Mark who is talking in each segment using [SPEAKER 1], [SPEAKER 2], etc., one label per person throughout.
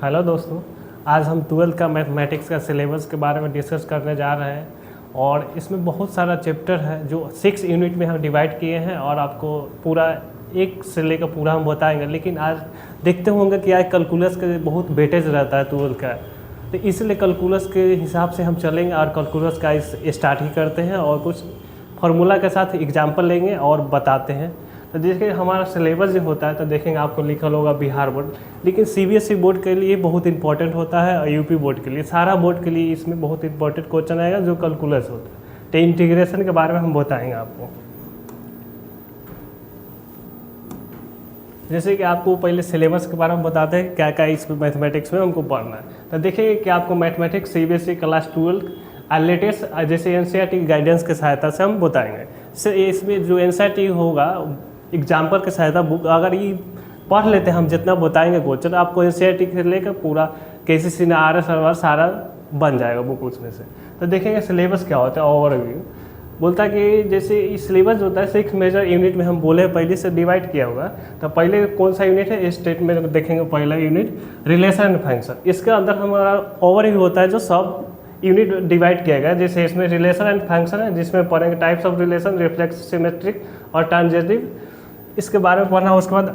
[SPEAKER 1] Hello दोस्तों, आज हम ट्वेल्थ का मैथमेटिक्स का सिलेबस के बारे में डिस्कस करने जा रहे हैं। और इसमें बहुत सारा चैप्टर है जो 6 यूनिट में हम डिवाइड किए हैं और आपको पूरा एक से लेकर पूरा हम बताएंगे। लेकिन आज देखते होंगे कि आज कैलकुलस का बहुत वेटेज रहता है ट्वेल्थ का, तो इसलिए कैलकुलस के हिसाब से हम चलेंगे और कैलकुलस का स्टार्ट ही करते हैं और कुछ फार्मूला के साथ एग्जाम्पल लेंगे और बताते हैं। तो देखिए हमारा सिलेबस जो होता है तो देखेंगे आपको लिखल होगा बिहार बोर्ड, लेकिन सीबीएसई बोर्ड के लिए बहुत इंपॉर्टेंट होता है और यूपी बोर्ड के लिए, सारा बोर्ड के लिए इसमें बहुत इंपॉर्टेंट क्वेश्चन आएगा जो कैलकुलस होता है। तो इंटीग्रेशन के बारे में हम बताएंगे आपको। जैसे कि आपको पहले सिलेबस के बारे में बताते हैं क्या क्या इसमें मैथमेटिक्स में हमको पढ़ना है। तो देखिए कि आपको मैथमेटिक्स सीबीएसई क्लास 12 लेटेस्ट जैसे एनसीईआरटी गाइडेंस की सहायता से हम बताएंगे। इसमें जो एनसीईआरटी होगा एग्जाम्पल की सहायता बुक अगर ये पढ़ लेते हैं हम जितना बताएंगे क्वेश्चन, आपको एनसीईआरटी से लेकर पूरा केसीसी ने आर एस सारा बन जाएगा बुक उसमें से। तो देखेंगे सिलेबस क्या होता है, ओवरव्यू बोलता है कि जैसे इस सिलेबस होता है 6 मेजर यूनिट में हम बोले पहले से डिवाइड किया होगा। तो पहले कौन सा यूनिट है स्टेट में देखेंगे, पहला यूनिट रिलेशन एंड फंक्शन। इसके अंदर हमारा ओवरव्यू होता है जो सब यूनिट डिवाइड किया गया। जैसे इसमें रिलेशन एंड फंक्शन है जिसमें पढ़ेंगे types of relation, reflex, symmetric और ट्रांजिटिव, इसके बारे में पढ़ना। उसके बाद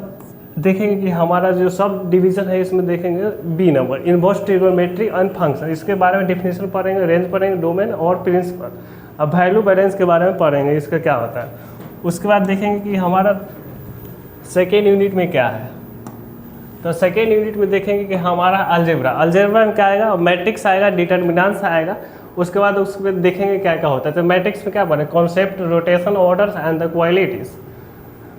[SPEAKER 1] देखेंगे कि हमारा जो सब डिवीजन है इसमें देखेंगे B number inverse trigonometry and function, इसके बारे में डिफिनेशन पढ़ेंगे, रेंज पढ़ेंगे, डोमेन और प्रिंसिपल। अब वैल्यू बैलेंस के बारे में पढ़ेंगे इसका क्या होता है। उसके बाद देखेंगे कि हमारा सेकेंड यूनिट में क्या है। तो सेकेंड यूनिट में देखेंगे कि हमारा अलजेब्रा में क्या आएगा, मैट्रिक्स आएगा, डिटर्मिनेंट्स आएगा। उसके बाद उसमें देखेंगे क्या क्या होता है। तो मैट्रिक्स में क्या पढ़े, concept, rotation, orders and the qualities.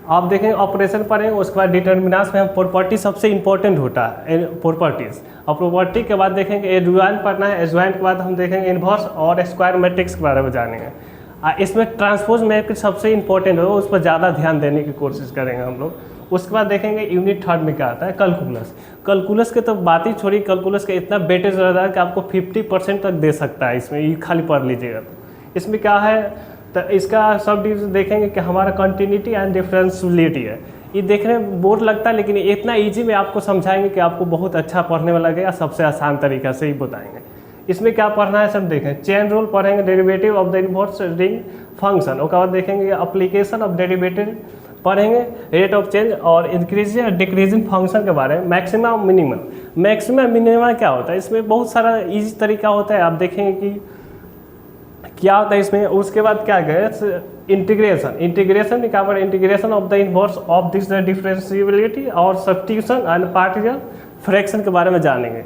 [SPEAKER 1] आप देखेंगे ऑपरेशन पढ़ेंगे। उसके बाद डिटर्मिनेंट्स में हम प्रॉपर्टी सबसे इंपॉर्टेंट होता है प्रॉपर्टीज, और प्रॉपर्टी के बाद देखेंगे एडजॉइंट पढ़ना है। एडजॉइंट के बाद हम देखेंगे इन्वर्स और स्क्वायर मैट्रिक्स के बारे में जानेंगे। इसमें ट्रांसपोज मैट्रिक्स सबसे इंपॉर्टेंट होगा, उस पर ज़्यादा ध्यान देने की कोशिश करेंगे हम लोग। उसके बाद देखेंगे यूनिट 3 में क्या आता है, कैलकुलस। कैलकुलस के तो बात ही छोड़ी, कैलकुलस का इतना वेटेज रहता है कि आपको 50% तक दे सकता है इसमें, ये खाली पढ़ लीजिएगा। तो इसमें क्या है, तो इसका सब डिवीजन देखेंगे कि हमारा कंटिन्यूटी एंड डिफरेंशियबिलिटी है। ये देखने में बोर लगता है लेकिन इतना इजी में आपको समझाएंगे कि आपको बहुत अच्छा पढ़ने में लगेगा, सबसे आसान तरीका से ही बताएंगे। इसमें क्या पढ़ना है सब देखें। चेन रूल पढ़ेंगे, derivative of the inverse ring function. उसके बाद देखेंगे एप्लीकेशन ऑफ डेरिवेटिव पढ़ेंगे, रेट ऑफ चेंज और इंक्रीजिंग और डिक्रीजिंग फंक्शन के बारे में। मैक्सिमम मिनिमम, मैक्सिमम मिनिमम क्या होता है, इसमें बहुत सारा इजी तरीका होता है। आप देखेंगे कि क्या होता है इसमें। उसके बाद क्या गए इंटीग्रेशन में क्या पढ़े, integration of the inverse of this differentiability और सब्स्टिट्यूशन एंड पार्शियल फ्रैक्शन के बारे में जानेंगे।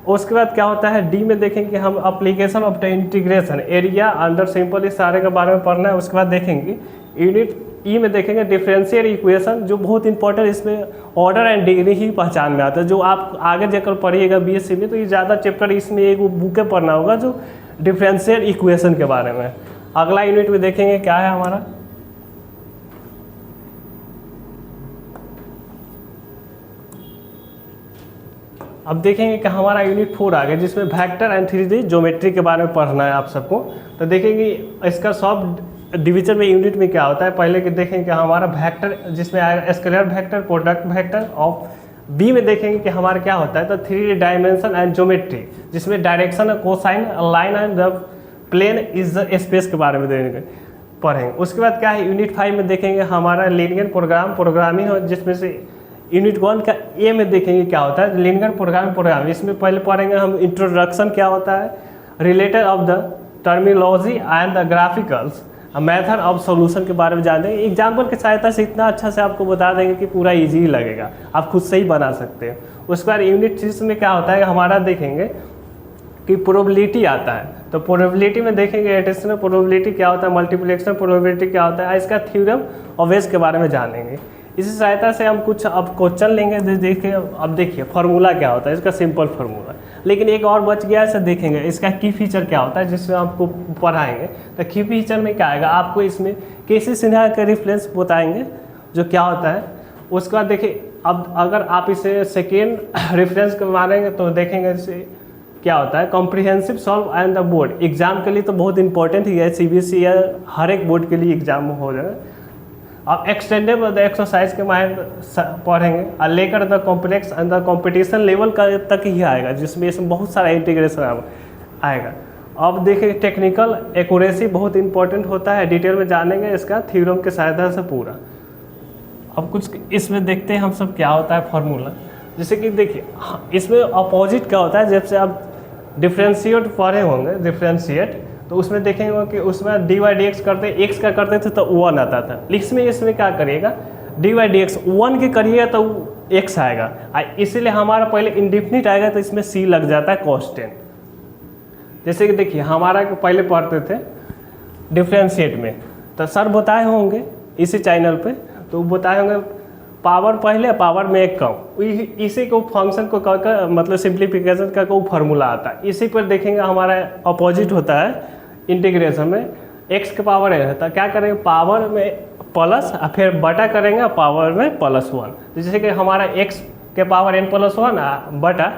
[SPEAKER 1] उसके बाद क्या होता है डी में देखेंगे कि हम application of the integration, area under simple, इस सारे के बारे में पढ़ना है। उसके बाद देखेंगे यूनिट ई में देखेंगे डिफरेंशियल इक्वेशन, जो बहुत इंपॉर्टेंट, इसमें ऑर्डर एंड डिग्री ही पहचान में आता है। जो आप आगे जाकर पढ़िएगा बीएससी में तो ये ज़्यादा चैप्टर इसमें एक बुकें पढ़ना होगा जो डिफरेंशियल इक्वेशन के बारे में। अगला यूनिट में देखेंगे क्या है हमारा, अब देखेंगे कि हमारा यूनिट 4 आ गया जिसमें वेक्टर एंड 3D ज्योमेट्री के बारे में पढ़ना है आप सबको। तो देखेंगे इसका सब डिवीजन में यूनिट में क्या होता है। पहले के देखेंगे कि हमारा वेक्टर जिसमें आएगा scalar vector, product vector. Of B में देखेंगे कि हमारा क्या होता है तो 3D डायमेंशन एंड ज्योमेट्री, जिसमें direction, cosine, line and the plane is the space के बारे में पढ़ेंगे। उसके बाद क्या है यूनिट 5 में देखेंगे हमारा लीनियर प्रोग्रामिंग हो, जिसमें से यूनिट 1 का ए में देखेंगे क्या होता है लीनियर प्रोग्रामिंग। इसमें पहले पढ़ेंगे हम इंट्रोडक्शन क्या होता है, related of the terminology and the graphicals, method of solution के बारे में जानेंगे। एग्जाम्पल की सहायता से इतना अच्छा से आपको बता देंगे कि पूरा इजी ही लगेगा, आप खुद से ही बना सकते हैं। उसके बाद यूनिट 6 में क्या होता है हमारा देखेंगे कि प्रोबेबिलिटी आता है। तो प्रोबेबिलिटी में देखेंगे एडिशनल प्रोबेबिलिटी क्या होता है, मल्टीप्लिकेशन प्रोबेबिलिटी क्या होता है, इसका थ्योरम ऑफ वेज के बारे में जानेंगे। इसी सहायता से हम कुछ अब क्वेश्चन लेंगे। देखिए अब देखिए फार्मूला क्या होता है, इसका सिंपल फार्मूला। लेकिन एक और बच गया है, देखेंगे इसका की फीचर क्या होता है जिसमें आपको पढ़ाएंगे। तो की फीचर में क्या आएगा, आपको इसमें केसी सिन्हा का रेफरेंस बताएंगे जो क्या होता है। उसके बाद देखिए अब अगर आप इसे सेकेंड रेफरेंस के मानेंगे तो देखेंगे इसे क्या होता है comprehensive solve and the board. Exam के लिए तो बहुत इंपॉर्टेंट ही है, सीबीएसई या हर एक बोर्ड के लिए एग्जाम हो जाए। अब एक्सटेंडेबल एक्सरसाइज के माहिर पढ़ेंगे और लेकर the complex and the competition level का तक ही आएगा, जिसमें इसमें बहुत सारा इंटीग्रेशन आएगा। अब देखिए टेक्निकल एक्यूरेसी बहुत इंपॉर्टेंट होता है, डिटेल में जानेंगे इसका थ्योरम की सहायता से पूरा। अब कुछ इसमें देखते हैं हम सब क्या होता है फॉर्मूला। जैसे कि देखिए इसमें अपोजिट क्या होता है, जब से आप डिफ्रेंशिएट पढ़े होंगे डिफ्रेंशिएट, तो उसमें देखेंगे कि उसमें डी वाई डी एक्स करते एक्स का करते थे तो 1 आता था। इसमें क्या करिएगा, डी वाई डी एक्स 1 के करिएगा तो एक्स आएगा, इसीलिए हमारा पहले इंडिफिनिट आएगा तो इसमें सी लग जाता है कॉन्स्टेंट। जैसे कि देखिए हमारा पहले पढ़ते थे डिफ्रेंशिएट में, तो सर बताए होंगे इसी चैनल पे, तो बताए होंगे पावर पहले पावर में एक कम, इसी को फंक्शन को कर मतलब सिंप्लीफिकेशन का को फार्मूला आता है। इसी पर देखेंगे हमारा अपोजिट होता है इंटीग्रेशन में, x के पावर n है तो क्या करेंगे पावर में प्लस और फिर बटा करेंगे पावर में +1। जैसे कि हमारा x के पावर n+1 बटा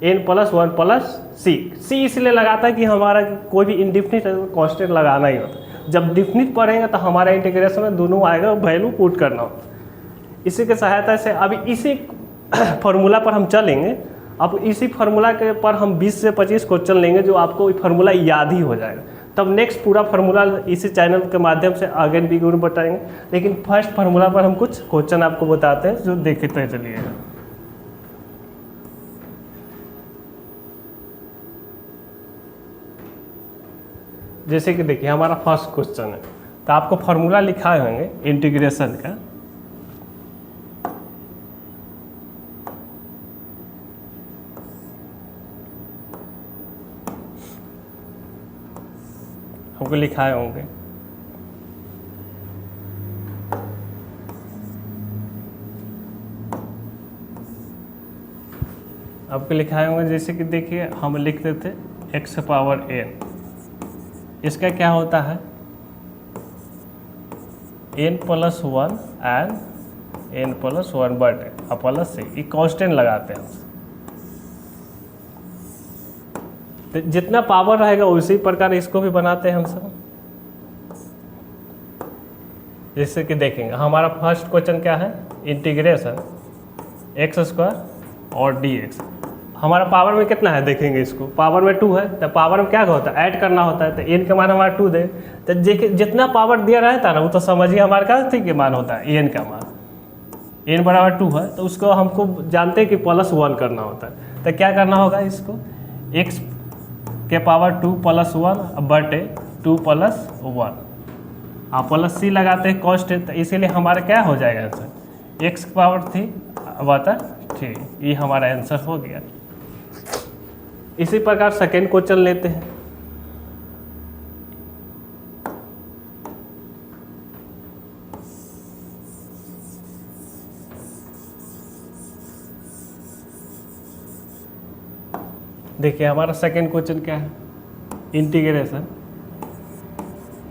[SPEAKER 1] n+1 प्लस सी इसलिए लगाता है कि हमारा कोई भी इंडिफिनिट कांस्टेंट लगाना ही होता है। जब डिफिनिट पढ़ेंगे तो हमारा इंटीग्रेशन में दोनों आएगा, वैल्यू पुट करना होता है। इसी के सहायता से अभी इसी फार्मूला पर हम चलेंगे। अब इसी फार्मूला के पर हम 20 से 25 क्वेश्चन लेंगे, जो आपको फार्मूला याद ही हो जाएगा। तब नेक्स्ट पूरा फार्मूला इसी चैनल के माध्यम से आगे भी बताएंगे, लेकिन फर्स्ट फार्मूला पर हम कुछ क्वेश्चन आपको बताते हैं जो देखते चलिएगा। जैसे कि देखिए हमारा फर्स्ट क्वेश्चन है, तो आपको फार्मूला लिखा होंगे इंटीग्रेशन का। हमको लिखाए होंगे आपको लिखाए होंगे। जैसे कि देखिए हम लिखते थे x पावर n, इसका क्या होता है n+1 एंड n+1 बटे प्लस सी, ये कांस्टेंट लगाते हैं। तो जितना पावर रहेगा उसी प्रकार इसको भी बनाते हैं हम सब। जैसे कि देखेंगे हमारा फर्स्ट क्वेश्चन क्या है, इंटीग्रेशन x² और dx। हमारा पावर में कितना है देखेंगे, इसको पावर में 2 है, तो पावर में क्या होता है ऐड करना होता है, तो n का मान हमारा 2 दे, तो जितना पावर दिया रहता है ना वो तो समझिए हमारे का थी के मान होता है, n का मान n बराबर 2 है, तो उसको हमको जानते हैं कि +1 करना होता है। तो क्या करना होगा, इसको x के पावर 2 + 1 बटे 2 + 1 आप प्लस सी लगाते हैं कांस्टेंट, तो इसीलिए हमारा क्या हो जाएगा आंसर x की पावर 3 बटा 3, ये हमारा आंसर हो गया। इसी प्रकार सेकेंड क्वेश्चन लेते हैं। देखिए हमारा सेकेंड क्वेश्चन क्या है, इंटीग्रेशन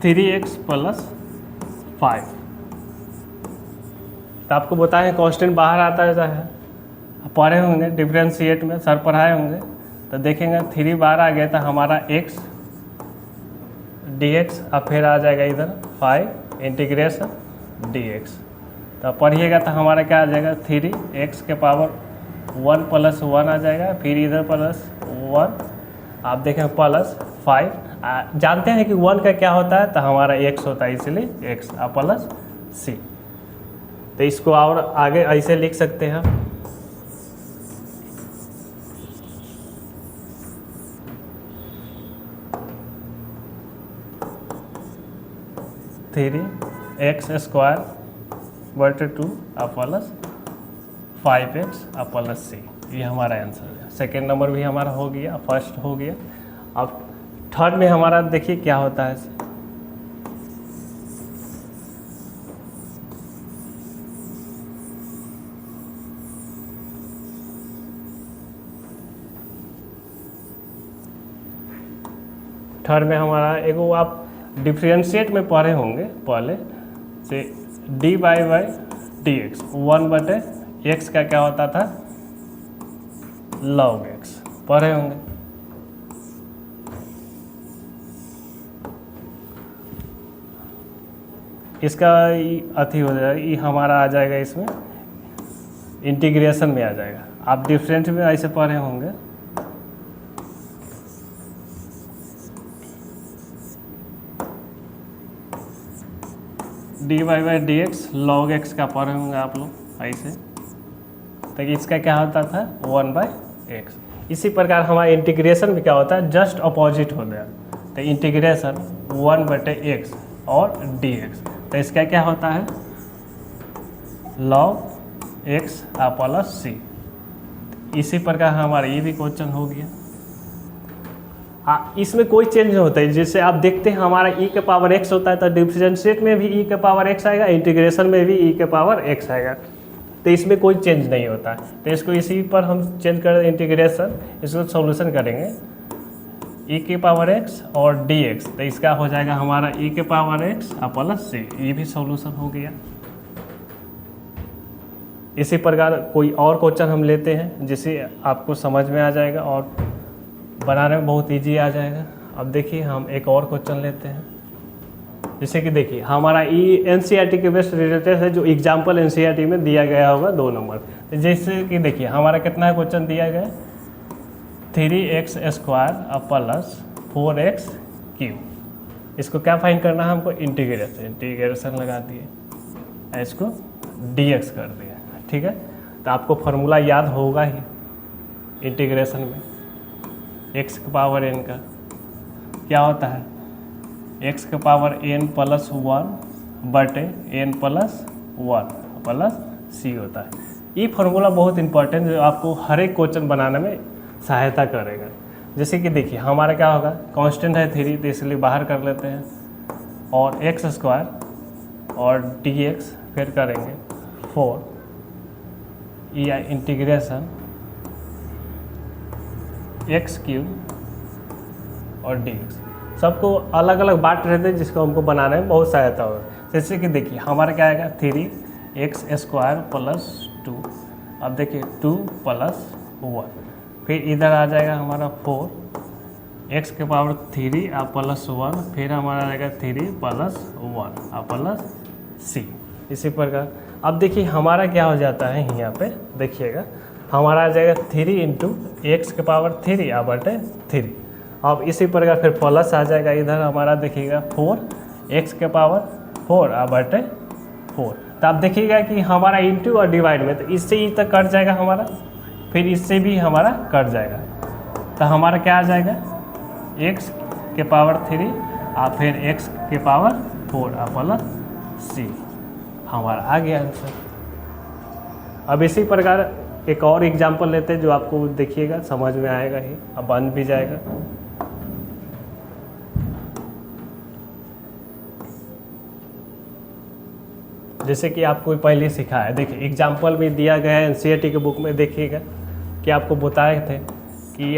[SPEAKER 1] 3x + 5। तो आपको बताएं कांस्टेंट बाहर आता है, पढ़े होंगे डिफरेंशिएट में सर पढ़ाए होंगे, तो देखेंगे 3 बाहर आ गया था हमारा x dx, अब फिर आ जाएगा इधर 5 इंटीग्रेशन dx। तो पढ़िएगा तो हमारा क्या आ जाएगा 3x के पावर 1 + 1 आ जाएगा, फिर इधर +1 आप देखें +5। जानते हैं कि 1 का क्या होता है, तो हमारा x होता है, इसलिए x प्लस सी। तो इसको और आगे ऐसे लिख सकते हैं, थ्री x² बटे 2 + 5x + सी, ये हमारा आंसर है। सेकेंड नंबर भी हमारा हो गया, फर्स्ट हो गया। अब थर्ड में हमारा देखिए क्या होता है, थर्ड में हमारा एगो आप डिफरेंशिएट में पढ़े होंगे पहले से, dy/dx 1/x का क्या होता था log x, पढ़े होंगे। इसका अथी हो जाएगा, ये हमारा आ जाएगा इसमें इंटीग्रेशन में आ जाएगा। आप डिफरेंट में ऐसे पढ़े होंगे, dy/dx log x का पढ़े होंगे आप लोग ऐसे, तो इसका क्या होता था 1/x। इसी प्रकार हमारा इंटीग्रेशन में क्या होता है, जस्ट अपोजिट हो गया, तो इंटीग्रेशन 1/x और dx, तो इसका क्या होता है log x प्लस c। इसी प्रकार हमारा ये भी क्वेश्चन हो गया। इसमें कोई चेंज नहीं होता है, जैसे आप देखते हैं हमारा e के पावर x होता है, तो डिफरेंशिएट में भी e के पावर x आएगा, इंटीग्रेशन में भी e के पावर x आएगा, तो इसमें कोई चेंज नहीं होता है। तो इसको इसी पर हम चेंज कर इंटीग्रेशन, इसको सॉल्यूशन करेंगे e के पावर x और dx, तो इसका हो जाएगा हमारा e के पावर x प्लस c, ये भी सॉल्यूशन हो गया। इसी प्रकार कोई और क्वेश्चन हम लेते हैं जिससे आपको समझ में आ जाएगा और बनाने में बहुत इजी आ जाएगा। अब देखिए हम एक और क्वेश्चन लेते हैं, जैसे कि देखिए हमारा ये NCERT के बेस्ट रिलेटेड है, जो एग्जाम्पल NCERT में दिया गया होगा 2 नंबर। तो जैसे कि देखिए हमारा कितना है क्वेश्चन दिया गया 3x² प्लस 4x³। इसको क्या फाइंड करना है हमको, इंटीग्रेशन लगा दिए, इसको dx कर दिया, ठीक है। तो आपको फार्मूला याद होगा ही इंटीग्रेशन में, x के पावर n का क्या होता है, x के power n plus 1/n plus 1 plus c होता है। ये फार्मूला बहुत इंपॉर्टेंट, जो आपको हर एक क्वेश्चन बनाने में सहायता करेगा। जैसे कि देखिए हमारा क्या होगा, कांस्टेंट है 3, तो इसलिए बाहर कर लेते हैं, और x² और dx फिर करेंगे 4, या इंटीग्रेशन x³ और dx। सबको अलग अलग बात रहते हैं जिसको हमको बनाने में बहुत सहायता होगा। जैसे कि देखिए हमारा क्या आएगा 3x² प्लस 2, अब देखिए 2 प्लस 1, फिर इधर आ जाएगा हमारा 4x के पावर 3 प्लस 1, फिर हमारा आएगा 3 प्लस 1 प्लस c। इसी प्रकार अब देखिए हमारा क्या हो जाता है, यहाँ पे देखिएगा हमारा आ जाएगा 3 इंटू x के पावर 3/3। अब इसी प्रकार फिर प्लस आ जाएगा, इधर हमारा देखिएगा 4x के पावर 4/4। तो आप देखिएगा कि हमारा इंटू और डिवाइड में, तो इससे ही तक कट जाएगा हमारा, फिर इससे भी हमारा कट जाएगा, तो हमारा क्या आ जाएगा x के पावर 3 और फिर x के पावर 4 प्लस c, हमारा आ गया आंसर। अब इसी प्रकार एक और एग्जांपल लेते हैं जो आपको देखिएगा समझ में आएगा ही, अब बन भी जाएगा। जैसे कि आपको पहले सीखा है, देखिए एग्जांपल में दिया गया है NCERT के बुक में, देखिएगा कि आपको बताए थे कि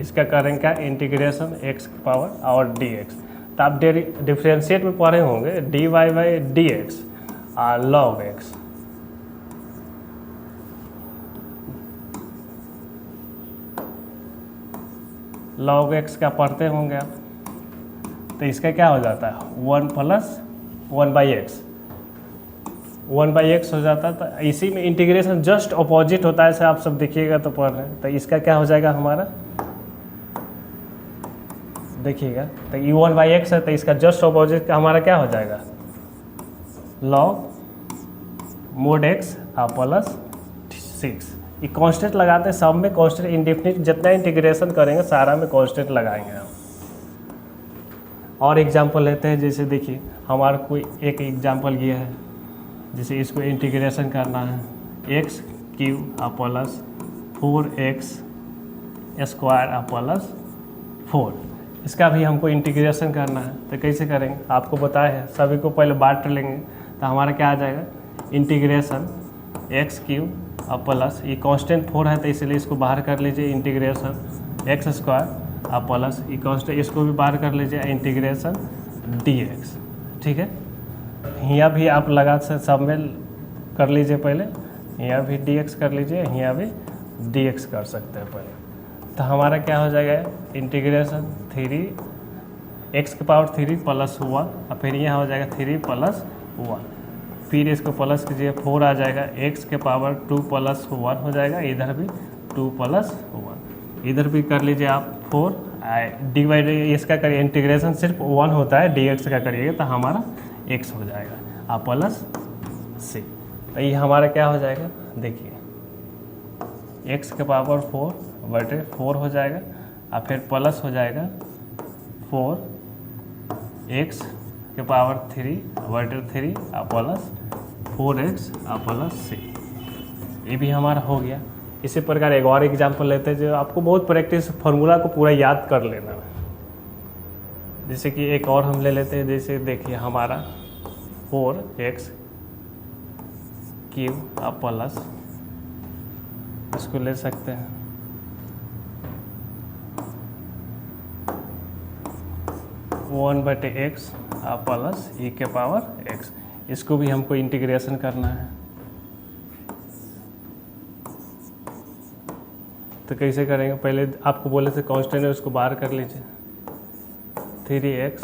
[SPEAKER 1] इसका करेंगे क्या, इंटीग्रेशन x की पावर और dx। तो आप डिफरेंशिएट में पढ़े होंगे dy/dx log x। log x का पढ़ते होंगे आप, तो इसका क्या हो जाता है 1 प्लस 1/x, 1/x हो जाता है। तो इसी में इंटीग्रेशन जस्ट अपोजिट होता है, ऐसे आप सब देखिएगा तो पढ़ रहे हैं। तो इसका क्या हो जाएगा हमारा, देखिएगा तो ये 1/x है, तो इसका जस्ट अपोजिट का हमारा क्या हो जाएगा log mod x प्लस 6। ये कांस्टेंट लगाते हैं, सब में कांस्टेंट, इंडेफिनिट जितना इंटीग्रेशन करेंगे सारा में कांस्टेंट लगाएंगे हम। और एग्जांपल लेते हैं, जैसे देखिए हमारा कोई एक एग्जांपल ये है, जैसे इसको इंटीग्रेशन करना है x³ प्लस 4x² प्लस 4, इसका भी हमको इंटीग्रेशन करना है। तो कैसे करेंगे आपको बताया है, सभी को पहले बांट लेंगे, तो हमारा क्या आ जाएगा इंटीग्रेशन x³ प्लस, ये कांस्टेंट 4 है तो इसलिए इसको बाहर कर लीजिए, इंटीग्रेशन x² प्लस ये कांस्टेंट, इसको भी बाहर कर लीजिए, इंटीग्रेशन dx। ठीक है, यहाँ भी आप लगा से सब में कर लीजिए, पहले यहाँ भी dx कर लीजिए, यहाँ भी dx कर सकते हैं पहले। तो हमारा क्या हो जाएगा इंटीग्रेशन 3x की पावर 3 प्लस 1 और फिर यहाँ हो जाएगा 3 प्लस 1, फिर इसको प्लस कीजिए 4 आ जाएगा, x के पावर 2 + 1 हो जाएगा, इधर भी 2 + 1, इधर भी कर लीजिए आप 4, डिवाइड इसका करिए इंटीग्रेशन सिर्फ 1 होता है, dx का करिएगा तो हमारा x हो जाएगा आप प्लस c। तो ये हमारा क्या हो जाएगा, देखिए x के पावर 4/4 हो जाएगा और फिर प्लस हो जाएगा 4x के पावर 3/3 और प्लस 4x और प्लस c। ये भी हमारा हो गया। इसी प्रकार एक और एग्जाम्पल लेते हैं जो आपको बहुत प्रैक्टिस फार्मूला को पूरा याद कर लेना है। जैसे कि एक और हम ले लेते हैं, जैसे देखिए हमारा 4x क्यूब और प्लस, इसको ले सकते हैं 1/x और प्लस e के पावर x, इसको भी हमको इंटीग्रेशन करना है। तो कैसे करेंगे, पहले आपको बोले थे कांस्टेंट है उसको बाहर कर लीजिए, 3x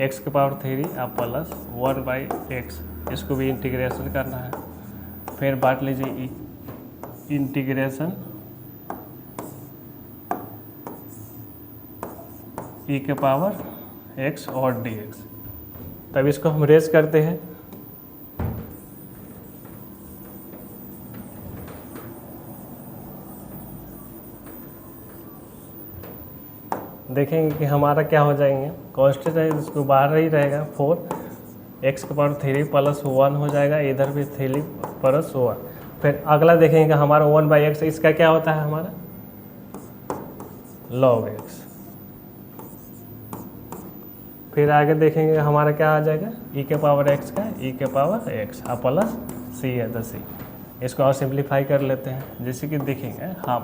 [SPEAKER 1] x के पावर 3 और प्लस 1/x, इसको भी इंटीग्रेशन करना है। फिर बांट लीजिए इंटीग्रेशन e के पावर x और dx। तब इसको हम रेज करते हैं, देखेंगे कि हमारा क्या हो जाएंगे, कांस्टेंट है इसको बाहर ही रहेगा, 4x के पावर 3 + 1 हो जाएगा, इधर भी 3 + 1। फिर अगला देखेंगे कि हमारा 1/x, इसका क्या होता है हमारा log x। फिर आगे देखेंगे हमारा क्या आ जाएगा, e के पावर x का e के पावर x और प्लस c है तो c। इसको और सिंप्लीफाई कर लेते हैं, जैसे कि देखेंगे हम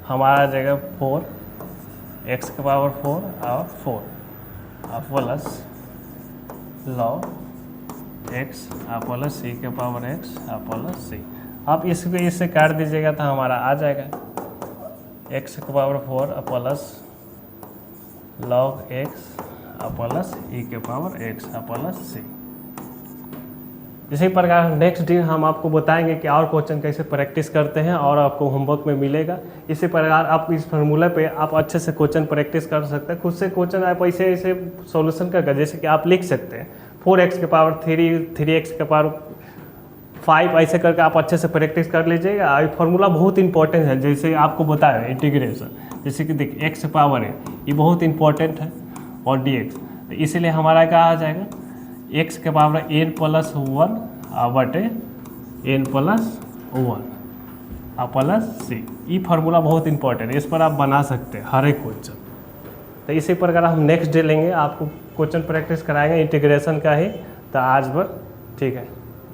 [SPEAKER 1] हमारा जगह 4x के पावर 4 और 4 और प्लस log x और प्लस c के पावर x और प्लस c। आप इसको इससे काट दीजिएगा तो हमारा आ जाएगा x के पावर 4 और प्लस log x और प्लस e के पावर x और प्लस c। इसी प्रकार नेक्स्ट दिन हम आपको बताएंगे कि और क्वेश्चन कैसे प्रैक्टिस करते हैं और आपको होमवर्क में मिलेगा। इसी प्रकार आप इस फार्मूला पे आप अच्छे से क्वेश्चन प्रैक्टिस कर सकते हैं, खुद से क्वेश्चन आप ऐसे ऐसे सॉल्यूशन करके, जैसे कि आप लिख सकते हैं 4x के पावर 3x के पावर 5, ऐसे करके आप अच्छे से प्रैक्टिस कर लीजिएगा। ये फार्मूला बहुत इंपॉर्टेंट है, जैसे आपको बताया इंटीग्रेशन, जैसे कि देखिए x पावर है ये बहुत इंपॉर्टेंट है और dx, तो इसीलिए हमारा क्या आ जाएगा x के पावर n + 1 बटे n + 1 और प्लस c। ये फार्मूला बहुत इंपॉर्टेंट है, इस पर आप बना सकते हैं हर एक क्वेश्चन। तो इसी प्रकार हम नेक्स्ट डे लेंगे, आपको क्वेश्चन प्रैक्टिस कराएंगे इंटीग्रेशन का ही। तो आज भर ठीक है।